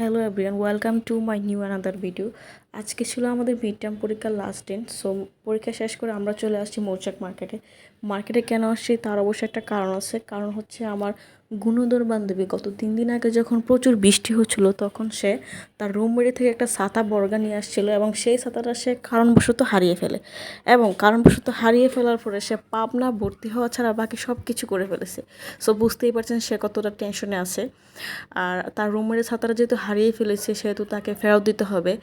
Hello everyone, welcome to my new another video. আজকে ছিল আমাদের মিড টার্ম পরীক্ষার লাস্ট দিন। সো পরীক্ষা শেষ করে আমরা চলে আসছি মৌচাক মার্কেটে কেন আসছি তার অবশ্যই একটা কারণ আছে। কারণ হচ্ছে আমার গুণধর বান্ধবী গত 3 দিন আগে যখন প্রচুর বৃষ্টি হচ্ছিল তখন সে তার রুমমেট থেকে একটা ছাতা বর্গা নিয়ে আসছিল এবং সেই ছাতাটা সে কারণবশত হারিয়ে ফেলে এবং কারণবশত হারিয়ে ফেলার পরে সে পাবনা ভর্তি হওয়া ছাড়া বাকি সব কিছু করে ফেলেছে। সো বুঝতেই পারছেন সে কতটা টেনশনে আছে। আর তার রুমমেটের ছাতাটা যেহেতু হারিয়ে ফেলেছে সেহেতু তাকে ফেরত দিতে হবে।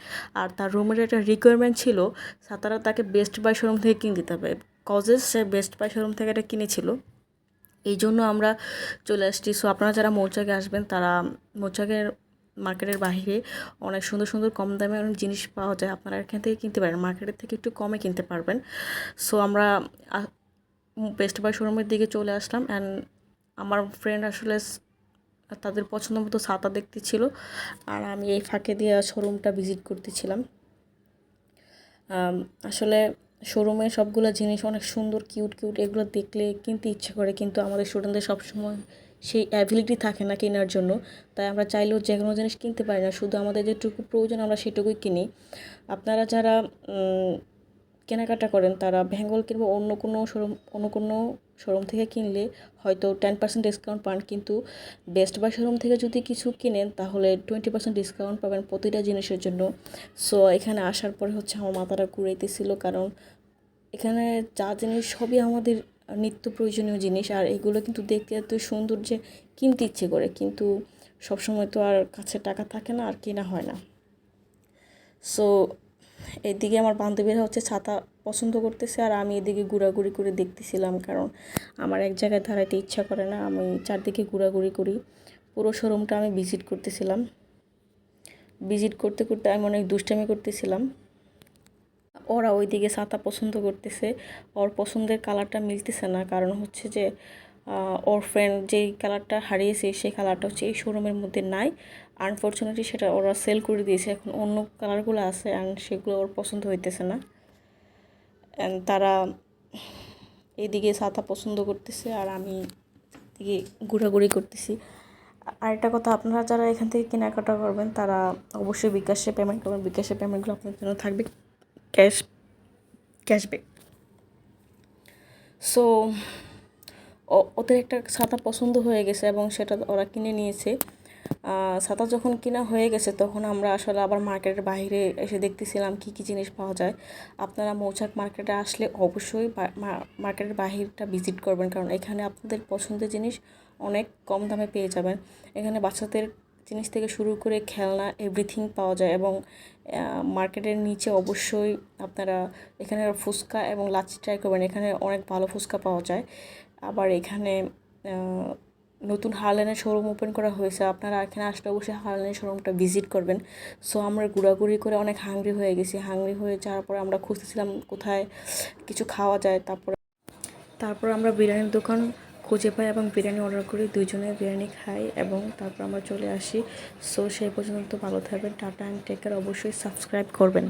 আর তার রুমমেটের একটা রিকোয়ারমেন্ট ছিল ছাতাটা তাকে বেস্ট বাই শোরুম থেকে কিনে দিতে হবে, কজেস সে বেস্ট বাই শোরুম থেকে এটা কিনেছিল। এই জন্য আমরা চলে আসছি। সো আপনারা যারা মৌচাকে আসবেন তারা মৌচাকের মার্কেটের বাইরে অনেক সুন্দর সুন্দর কম দামে অনেক জিনিস পাওয়া যায়, আপনারা এখান থেকে কিনতে পারেন, মার্কেটের থেকে একটু কমে কিনতে পারবেন। সো আমরা বেস্ট বাই শোরুমের দিকে চলে আসলাম অ্যান্ড আমার ফ্রেন্ড আসলে তাদের পছন্দ মতো ছাতা দেখতেছিল আর আমি এই ফাঁকে দিয়ে শোরুমটা ভিজিট করতেছিলাম। আসলে শোরুমে সবগুলো জিনিস অনেক সুন্দর, কিউট এগুলো দেখলে কিনতে ইচ্ছে করে, কিন্তু আমাদের স্টুডেন্টদের সবসময় সেই অ্যাবিলিটি থাকে না কেনার জন্য। তাই আমরা চাইলেও যে কোনো জিনিস কিনতে পারি না, শুধু আমাদের যেটুকু প্রয়োজন আমরা সেটুকুই কিনি। আপনারা যারা কেনাকাটা করেন তারা বেঙ্গল কিংবা অন্য কোনো শোরুম থেকে কিনলে হয়তো 10% ডিসকাউন্ট পান, কিন্তু বেস্ট বাই শোরুম থেকে যদি কিছু কিনেন তাহলে 20% ডিসকাউন্ট পাবেন প্রতিটা জিনিসের জন্য। সো এখানে আসার পরে হচ্ছে আমার মাথাটা ঘুরাইতেছিল, কারণ এখানে যা জিনিস সবই আমাদের নিত্য প্রয়োজনীয় জিনিস, আর এগুলো কিন্তু দেখতে এত সুন্দর যে কিনতে ইচ্ছে করে, কিন্তু সবসময় তো আর কাছে টাকা থাকে না আর কেনা হয় না। সো এদিকে আমার বান্ধবীরা হচ্ছে ছাতা পছন্দ করতেছে আর আমি এদিকে ঘোরাঘুরি করে দেখতেছিলাম, কারণ আমার এক জায়গায় দাঁড়াইতে ইচ্ছা করে না, আমি চারদিকে ঘোরাঘুরি করি। পুরো শোরুমটা আমি ভিজিট করতেছিলাম। ভিজিট করতে করতে আমি অনেক দুষ্টামি করতেছিলাম। ওরা ওইদিকে ছাতা পছন্দ করতেছে, ওর পছন্দের কালারটা মিলতেছে না, কারণ হচ্ছে যে ওর ফ্রেন্ড যেই কালারটা হারিয়েছে সেই কালারটা হচ্ছে এই শোরুমের মধ্যে নাই। আনফর্চুনেটলি সেটা ওরা সেল করে দিয়েছে, এখন অন্য কালারগুলো আছে অ্যান্ড সেগুলো ওর পছন্দ হইতেছে না। অ্যান্ড তারা এইদিকে ছাতা পছন্দ করতেছে আর আমি দিকে ঘোরাঘুরি করতেছি। আরেকটা কথা, আপনারা যারা এখান থেকে কেনাকাটা করবেন তারা অবশ্যই বিকাশে পেমেন্ট করবেন, বিকাশে পেমেন্টগুলো আপনার জন্য থাকবে ক্যাশব্যাক। সো ওদের একটা ছাতা পছন্দ হয়ে গেছে এবং সেটা ওরা কিনে নিয়েছে। ছাতা যখন কিনা হয়ে গেছে তখন আমরা আসলে আবার মার্কেটের বাইরে এসে দেখতেছিলাম কী কী জিনিস পাওয়া যায়। আপনারা মৌচাক মার্কেটে আসলে অবশ্যই মার্কেটের বাহিরটা ভিজিট করবেন, কারণ এখানে আপনাদের পছন্দের জিনিস অনেক কম দামে পেয়ে যাবেন। এখানে বাচ্চাদের জিনিস থেকে শুরু করে খেলনা এভরিথিং পাওয়া যায় এবং মার্কেটের নিচে অবশ্যই আপনারা এখানে ফুচকা এবং লাচ্ছি ট্রাই করবেন, এখানে অনেক ভালো ফুচকা পাওয়া যায়। আবার এখানে নতুন হারলেনের শোরুম ওপেন করা হয়েছে, আপনারা এখানে আসলে অবশ্যই হারলেনের শোরুমটা ভিজিট করবেন। সো আমরা ঘোরাঘুরি করে অনেক হাংরি হয়ে গেছি, হাংরি হয়ে যাওয়ার পরে আমরা খুঁজতেছিলাম কোথায় কিছু খাওয়া যায়। তারপর আমরা বিরিয়ানির দোকান খুঁজে পাই এবং বিরিয়ানি অর্ডার করি, দুইজনে বিরিয়ানি খাই এবং তারপর আমরা চলে আসি। সো সেই পর্যন্ত ভালো থাকবেন, টাটা অ্যান্ড টেক কেয়ার, অবশ্যই সাবস্ক্রাইব করবেন।